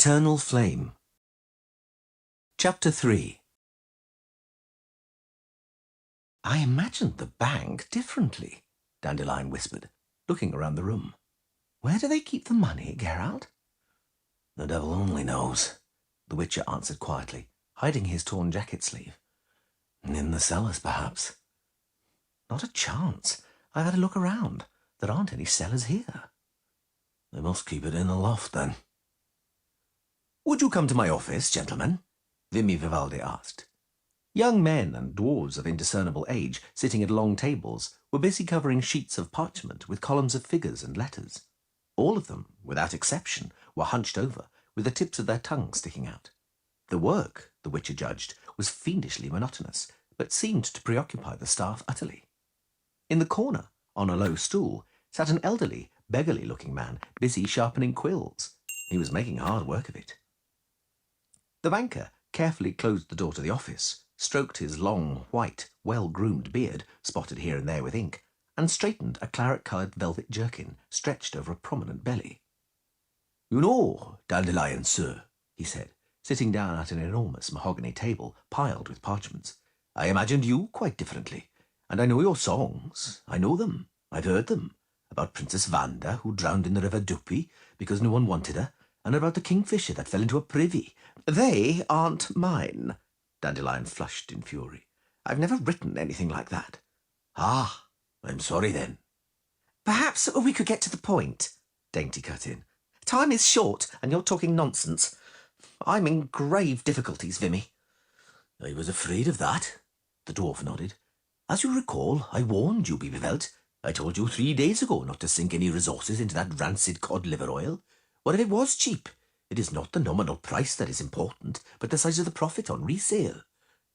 Eternal Flame. Chapter 3. I imagined the bank differently, Dandelion whispered, looking around the room. Where do they keep the money, Geralt? The devil only knows, the Witcher answered quietly, hiding his torn jacket sleeve. In the cellars, perhaps. Not a chance. I've had a look around. There aren't any cellars here. They must keep it in the loft, then. Would you come to my office, gentlemen? Vivaldi asked. Young men and dwarves of indiscernible age, sitting at long tables, were busy covering sheets of parchment with columns of figures and letters. All of them, without exception, were hunched over, with the tips of their tongues sticking out. The work, the Witcher judged, was fiendishly monotonous, but seemed to preoccupy the staff utterly. In the corner, on a low stool, sat an elderly, beggarly-looking man, busy sharpening quills. He was making hard work of it. The banker carefully closed the door to the office, stroked his long, white, well-groomed beard, spotted here and there with ink, and straightened a claret-coloured velvet jerkin stretched over a prominent belly. "You know, Dandelion, sir," he said, sitting down at an enormous mahogany table piled with parchments. "I imagined you quite differently, and I know your songs. I know them. I've heard them. About Princess Vanda, who drowned in the river Duppy because no one wanted her, and about the kingfisher that fell into a privy." "They aren't mine." Dandelion flushed in fury. "I've never written anything like that." "Ah, I'm sorry then." "Perhaps we could get to the point," Dainty cut in. "Time is short, and you're talking nonsense. I'm in grave difficulties, Vimy." "I was afraid of that," the dwarf nodded. "As you recall, I warned you, Bibivelt. I told you 3 days ago not to sink any resources into that rancid cod liver oil. What if it was cheap? It is not the nominal price that is important, but the size of the profit on resale.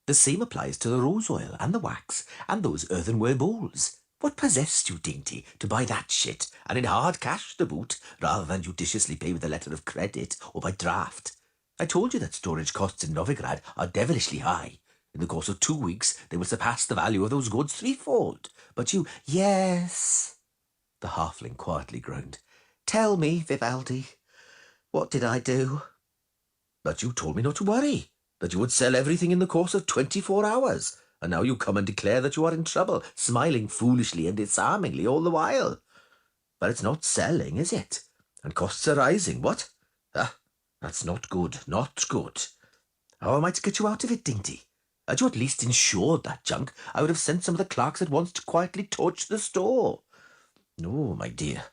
The same applies to the rose oil and the wax and those earthenware bowls. What possessed you, Dainty, to buy that shit, and in hard cash to boot, rather than judiciously pay with a letter of credit or by draft? I told you that storage costs in Novigrad are devilishly high. In the course of 2 weeks, they will surpass the value of those goods threefold. But you—" "Yes," the halfling quietly groaned. "Tell me, Vivaldi, what did I do?" "But you told me not to worry, that you would sell everything in the course of 24 hours, and now you come and declare that you are in trouble, smiling foolishly and disarmingly all the while. But it's not selling, is it? And costs are rising, what? Ah, that's not good, not good. How am I to get you out of it, Dainty? Had you at least insured that junk, I would have sent some of the clerks at once to quietly torch the store. No, my dear.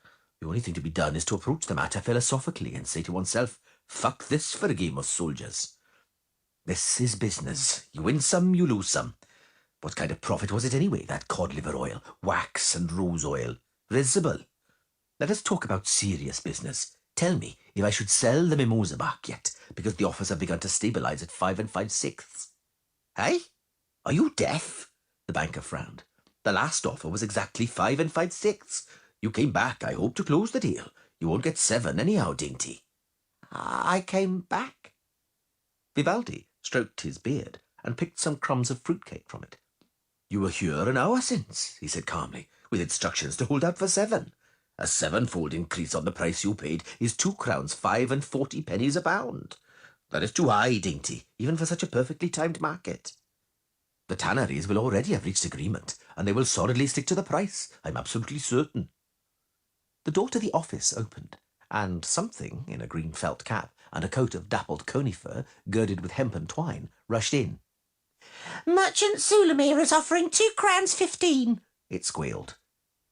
The only thing to be done is to approach the matter philosophically and say to oneself, fuck this for a game of soldiers. This is business. You win some, you lose some. What kind of profit was it anyway, that cod liver oil, wax and rose oil? Risible. Let us talk about serious business. Tell me if I should sell the mimosa bark yet, because the offers have begun to stabilise at 5 5/6. Eh? Are you deaf? The banker frowned. The last offer was exactly 5 5/6. You came back, I hope, to close the deal. You won't get 7 anyhow, Dainty. I came back? Vivaldi stroked his beard and picked some crumbs of fruitcake from it. You were here an hour since, he said calmly, with instructions to hold out for 7. A 7-fold increase on the price you paid is 2 crowns 5 40 pennies a pound. That is too high, Dainty, even for such a perfectly timed market. The tanneries will already have reached agreement, and they will solidly stick to the price, I'm absolutely certain. The door to the office opened, and something in a green felt cap and a coat of dappled conifer girded with hempen twine rushed in. "Merchant Sulamir is offering 2 crowns 15, it squealed.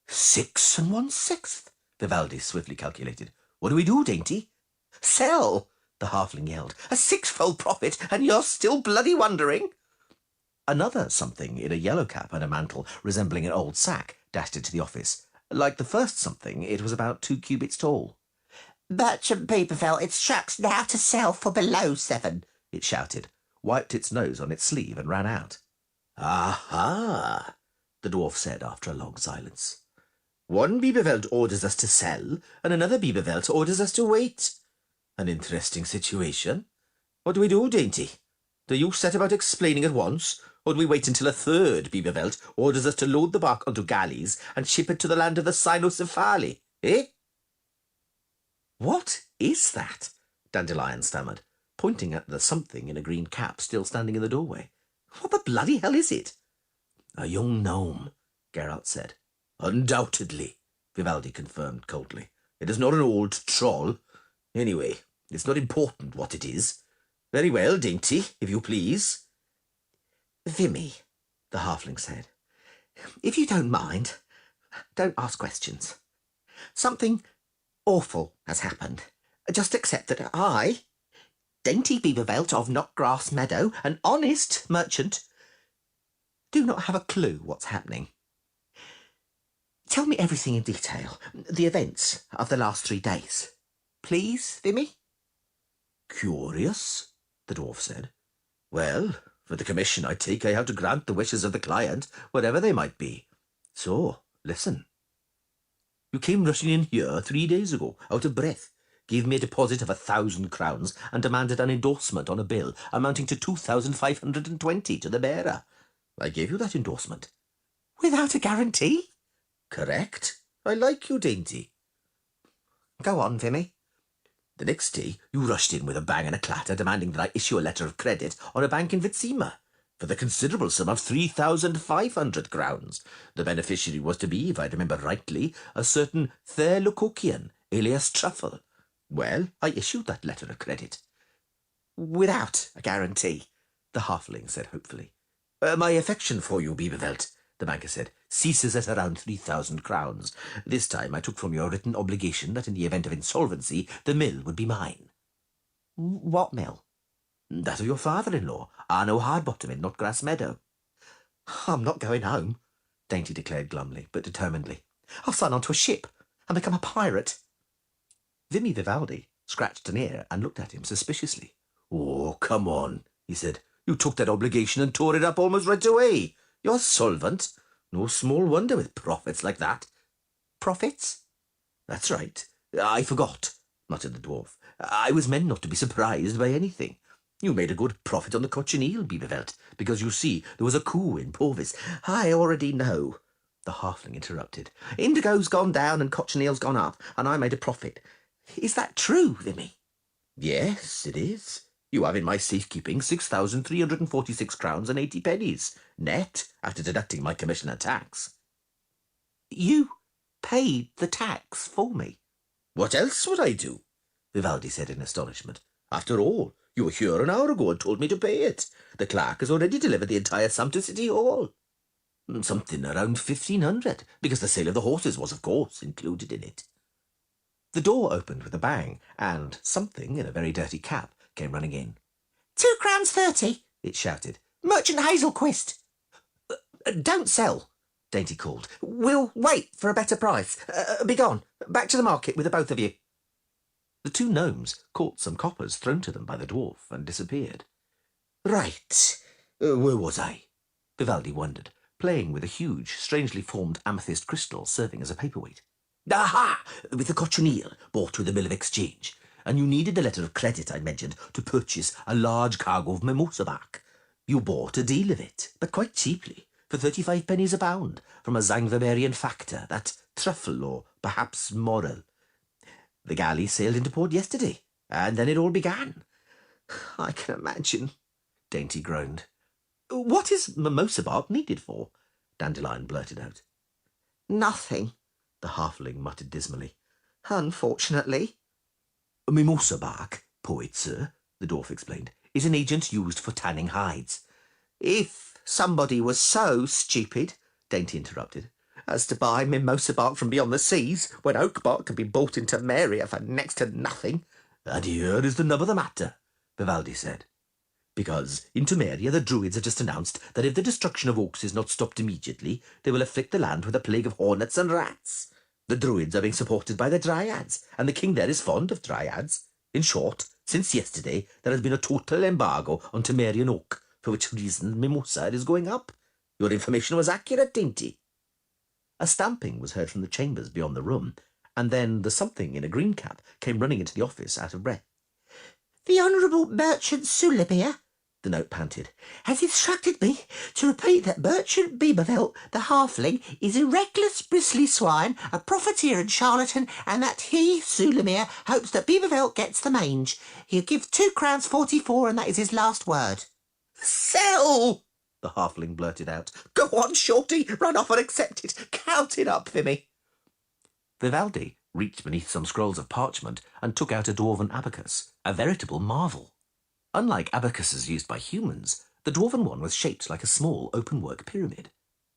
6 1/6, Vivaldi swiftly calculated. What do we do, Dainty? Sell, the halfling yelled. A 6-fold profit, and you're still bloody wondering? Another something in a yellow cap and a mantle resembling an old sack dashed into the office. Like the first something, it was about 2 cubits tall. "Merchant Beaverfell instructs now to sell for below 7, it shouted, wiped its nose on its sleeve and ran out. "Aha," the dwarf said after a long silence. "One Beaverveld orders us to sell, and another Beaverveld orders us to wait. An interesting situation. What do we do, Dainty? Do you set about explaining at once, or do we wait until a third Beaverveld orders us to load the bark onto galleys and ship it to the land of the Cynocephali, eh?" "What is that?" Dandelion stammered, pointing at the something in a green cap still standing in the doorway. What the bloody hell is it? A young gnome, Geralt said. Undoubtedly, Vivaldi confirmed coldly. It is not an old troll. Anyway, it's not important what it is. Very well, Dainty, if you please. Vimy, the halfling said, if you don't mind, don't ask questions. Something awful has happened. Just accept that I, Dainty Beavervelt of Knockgrass Meadow, an honest merchant, do not have a clue what's happening. Tell me everything in detail, the events of the last 3 days. Please, Vimy? Curious, the dwarf said. Well, for the commission I take, I have to grant the wishes of the client, whatever they might be. So, listen. You came rushing in here 3 days ago, out of breath, gave me a deposit of 1,000 crowns, and demanded an endorsement on a bill amounting to 2,520 to the bearer. I gave you that endorsement. Without a guarantee? Correct. I like you, Dainty. Go on, Vimy. The next day, you rushed in with a bang and a clatter, demanding that I issue a letter of credit on a bank in Vizima for the considerable sum of 3,500 crowns. The beneficiary was to be, if I remember rightly, a certain Theylukokian, alias Truffle. Well, I issued that letter of credit. Without a guarantee, the halfling said hopefully. My affection for you, Beavervelt, the banker said, ceases at around 3,000 crowns. This time I took from you a written obligation that in the event of insolvency, the mill would be mine. What mill? That of your father-in-law, Arno Hardbottom in Knockgrass Meadow. I'm not going home, Dainty declared glumly, but determinedly. I'll sign on to a ship and become a pirate. Vimy Vivaldi scratched an ear and looked at him suspiciously. Oh, come on, he said. You took that obligation and tore it up almost right away. You're solvent. No small wonder with profits like that. Profits? That's right. I forgot, muttered the dwarf. I was meant not to be surprised by anything. You made a good profit on the cochineal, Beavervelt, because, you see, there was a coup in Porvis. I already know, the halfling interrupted. Indigo's gone down and cochineal's gone up, and I made a profit. Is that true, Vimy? Yes, it is. You have in my safekeeping 6,346 crowns and 80 pennies, net, after deducting my commission and tax. You paid the tax for me? What else would I do? Vivaldi said in astonishment. After all, you were here an hour ago and told me to pay it. The clerk has already delivered the entire sum to City Hall. Something around 1,500, because the sale of the horses was, of course, included in it. The door opened with a bang, and something in a very dirty cap came running in. 2 crowns 30, it shouted. Merchant Hazelquist. Don't sell, Dainty called. We'll wait for a better price. Begone. Back to the market with the both of you. The 2 gnomes caught some coppers thrown to them by the dwarf and disappeared. Right. Where was I? Vivaldi wondered, playing with a huge, strangely formed amethyst crystal serving as a paperweight. Aha! With the cochineal, bought with the bill of exchange. And you needed the letter of credit I mentioned to purchase a large cargo of mimosa bark. You bought a deal of it, but quite cheaply, for 35 pennies a pound, from a Zangviberian factor, that Truffle, or perhaps Morel. The galley sailed into port yesterday, and then it all began. I can imagine, Dainty groaned. What is mimosa bark needed for? Dandelion blurted out. Nothing, the halfling muttered dismally. Unfortunately. Mimosa bark, poet sir, the dwarf explained, is an agent used for tanning hides. If somebody was so stupid, Dainty interrupted, as to buy mimosa bark from beyond the seas, when oak bark can be bought in Temeria for next to nothing. And here is the nub of the matter, Vivaldi said. Because in Temeria the druids have just announced that if the destruction of oaks is not stopped immediately, they will afflict the land with a plague of hornets and rats. The druids are being supported by the dryads, and the king there is fond of dryads. In short, since yesterday there has been a total embargo on Temerian oak, for which reason mimosa is going up. Your information was accurate, Dainty. A stamping was heard from the chambers beyond the room, and then the something in a green cap came running into the office out of breath. The Honourable Merchant Sulabir, the note panted. has instructed me to repeat that Merchant Biebervelt, the halfling, is a reckless bristly swine, a profiteer and charlatan, and that he, Sulamir, hopes that Biebervelt gets the mange. He'll give 2 crowns 44, and that is his last word. Sell! The halfling blurted out. Go on, Shorty, run off and accept it. Count it up, Vimy. Vivaldi reached beneath some scrolls of parchment and took out a dwarven abacus, a veritable marvel. Unlike abacuses used by humans, the dwarven one was shaped like a small open-work pyramid.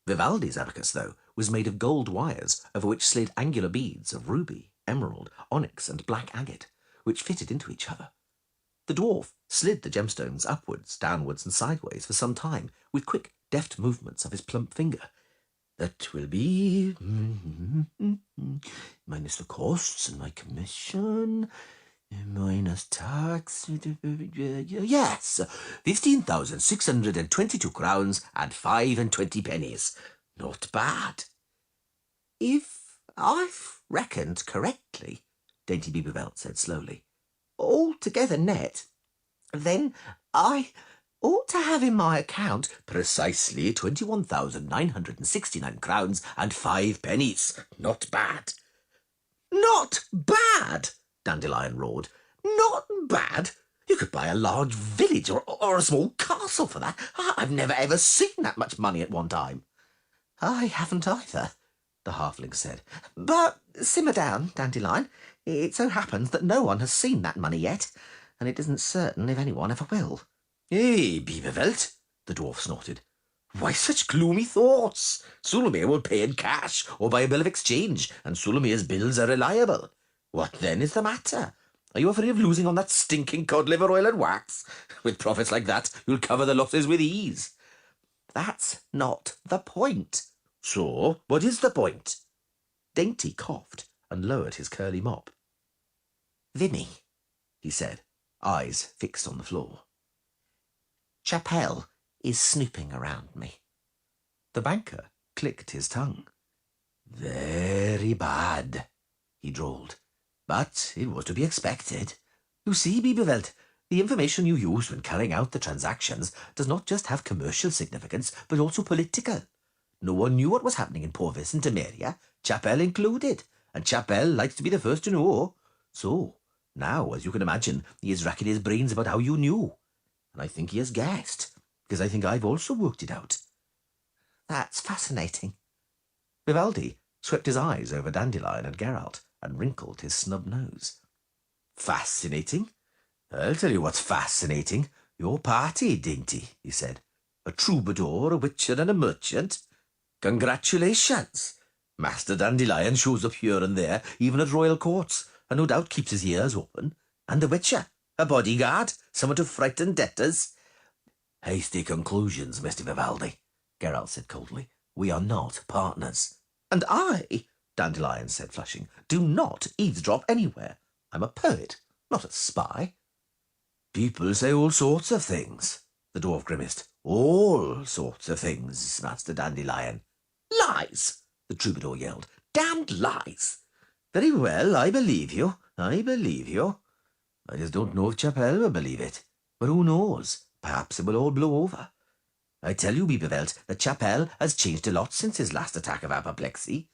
Vivaldi's abacus, though, was made of gold wires over which slid angular beads of ruby, emerald, onyx, and black agate, which fitted into each other. The dwarf slid the gemstones upwards, downwards, and sideways for some time, with quick, deft movements of his plump finger. That will be minus the costs and my commission, minus tax. Yes, 15,622 crowns and 25 pennies. Not bad. If I've reckoned correctly, Dainty Biebervelt said slowly, altogether net, then I ought to have in my account precisely 21,969 crowns and 5 pennies. Not bad. Not bad, Dandelion roared. Not bad? You could buy a large village or a small castle for that. I've never ever seen that much money at one time. I haven't either, the halfling said. But simmer down, Dandelion. It so happens that no one has seen that money yet, and it isn't certain if anyone ever will. Hey, Biebervelt, the dwarf snorted. Why such gloomy thoughts? Sulamir will pay in cash or by a bill of exchange, and Sulamir's bills are reliable. What then is the matter? Are you afraid of losing on that stinking cod liver oil and wax? With profits like that, you'll cover the losses with ease. That's not the point. So, what is the point? Dainty coughed and lowered his curly mop. Vimy, he said, eyes fixed on the floor. Chapelle is snooping around me. The banker clicked his tongue. Very bad, he drawled. But it was to be expected. You see, Biebervelt, the information you use when carrying out the transactions does not just have commercial significance, but also political. No one knew what was happening in poor Temeria, Chapelle included, and Chapelle likes to be the first to know. So, now, as you can imagine, he is racking his brains about how you knew. And I think he has guessed, because I think I've also worked it out. That's fascinating. Vivaldi swept his eyes over Dandelion and Geralt and wrinkled his snub nose. Fascinating? I'll tell you what's fascinating. Your party, Dainty, he said. A troubadour, a witcher, and a merchant. Congratulations! Master Dandelion shows up here and there, even at royal courts, and no doubt keeps his ears open. And the witcher, a bodyguard, someone to frighten debtors. Hasty conclusions, Mr. Vivaldi, Geralt said coldly. We are not partners. And I, Dandelion said, flushing, do not eavesdrop anywhere. I'm a poet, not a spy. People say all sorts of things, the dwarf grimaced. All sorts of things, Master Dandelion. Lies, the troubadour yelled. Damned lies. Very well, I believe you. I believe you. I just don't know if Chapelle will believe it. But who knows? Perhaps it will all blow over. I tell you, Biebervelt, that Chapelle has changed a lot since his last attack of apoplexy.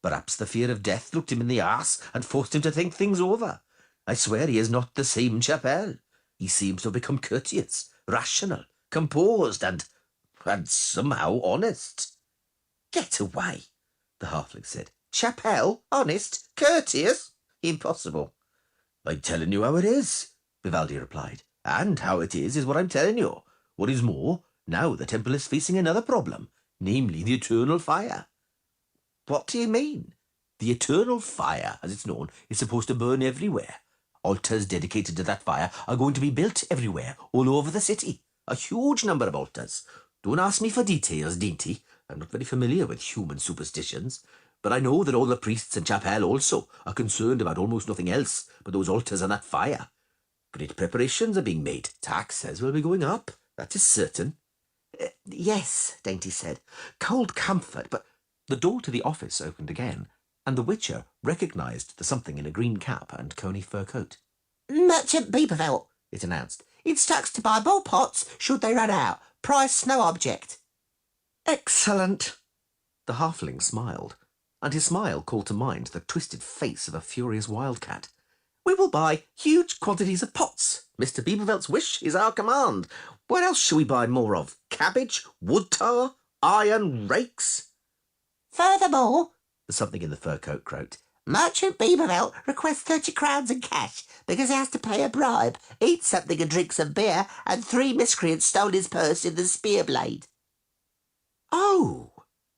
Perhaps the fear of death looked him in the arse and forced him to think things over. I swear he is not the same Chapelle. He seems to have become courteous, rational, composed, and somehow honest. Get away, the halfling said. Chapelle, honest, courteous? Impossible. I'm telling you how it is, Vivaldi replied. And how it is what I'm telling you. What is more, now the temple is facing another problem, namely the eternal fire. What do you mean? The eternal fire, as it's known, is supposed to burn everywhere. Altars dedicated to that fire are going to be built everywhere, all over the city. A huge number of altars. Don't ask me for details, Dainty. I'm not very familiar with human superstitions. But I know that all the priests in Chapelle also are concerned about almost nothing else but those altars and that fire. Great preparations are being made. Taxes will be going up. That is certain. Yes, Dainty said. Cold comfort, but... The door to the office opened again, and the Witcher recognised the something in a green cap and coney fur coat. Merchant Biebervelt, it announced. Instructs to buy more pots should they run out. Price no object. Excellent. The halfling smiled, and his smile called to mind the twisted face of a furious wildcat. We will buy huge quantities of pots. Mr. Biebervelt's wish is our command. What else shall we buy more of? Cabbage? Wood tar? Iron rakes? Furthermore, The something in the fur coat croaked. Merchant Biebervelt requests 30 crowns in cash because he has to pay a bribe, eat something and drink some beer, and 3 miscreants stole his purse in the spear blade. Oh,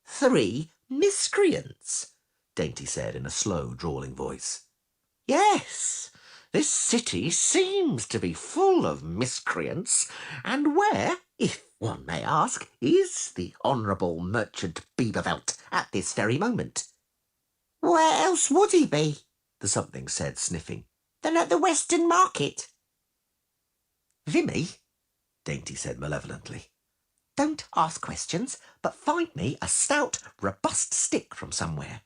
3 miscreants, Dainty said in a slow, drawling voice. Yes, this city seems to be full of miscreants, and where, if one may ask, is the Honourable Merchant Biebervelt at this very moment? Where else would he be? The something said, sniffing. Than at the Western Market. Vimy, Dainty said malevolently, don't ask questions, but find me a stout, robust stick from somewhere.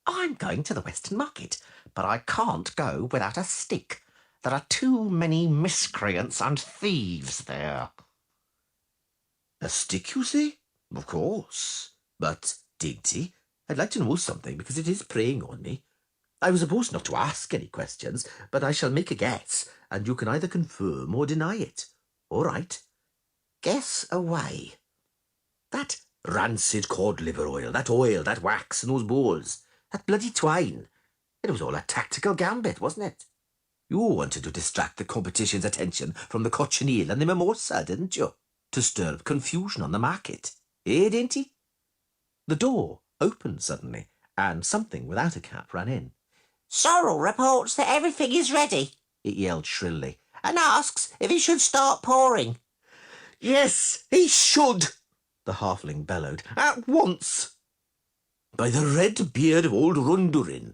I'm going to the Western Market, but I can't go without a stick. There are too many miscreants and thieves there. A stick, you say? Of course. But, Dainty, I'd like to know something because it is preying on me. I was supposed not to ask any questions, but I shall make a guess, and you can either confirm or deny it. All right. Guess away. That rancid cod liver oil, that wax, and those balls, that bloody twine. It was all a tactical gambit, wasn't it? You wanted to distract the competition's attention from the cochineal and the mimosa, didn't you? To stir up confusion on the market. Eh, Dainty? The door opened suddenly, and something without a cap ran in. Sorrel reports that everything is ready, It yelled shrilly. and asks if he should start pouring. Yes, he should, the halfling bellowed, at once. By the red beard of old Rundurin,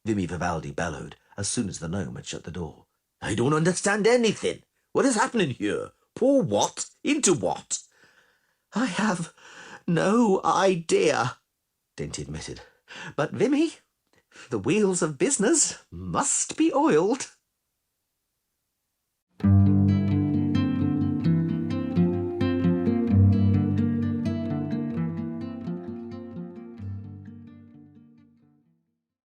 Vimy Vivaldi bellowed as soon as the gnome had shut the door. I don't understand anything. What is happening here? Pour what? Into what? I have no idea, Dainty admitted. But Vimy, the wheels of business must be oiled.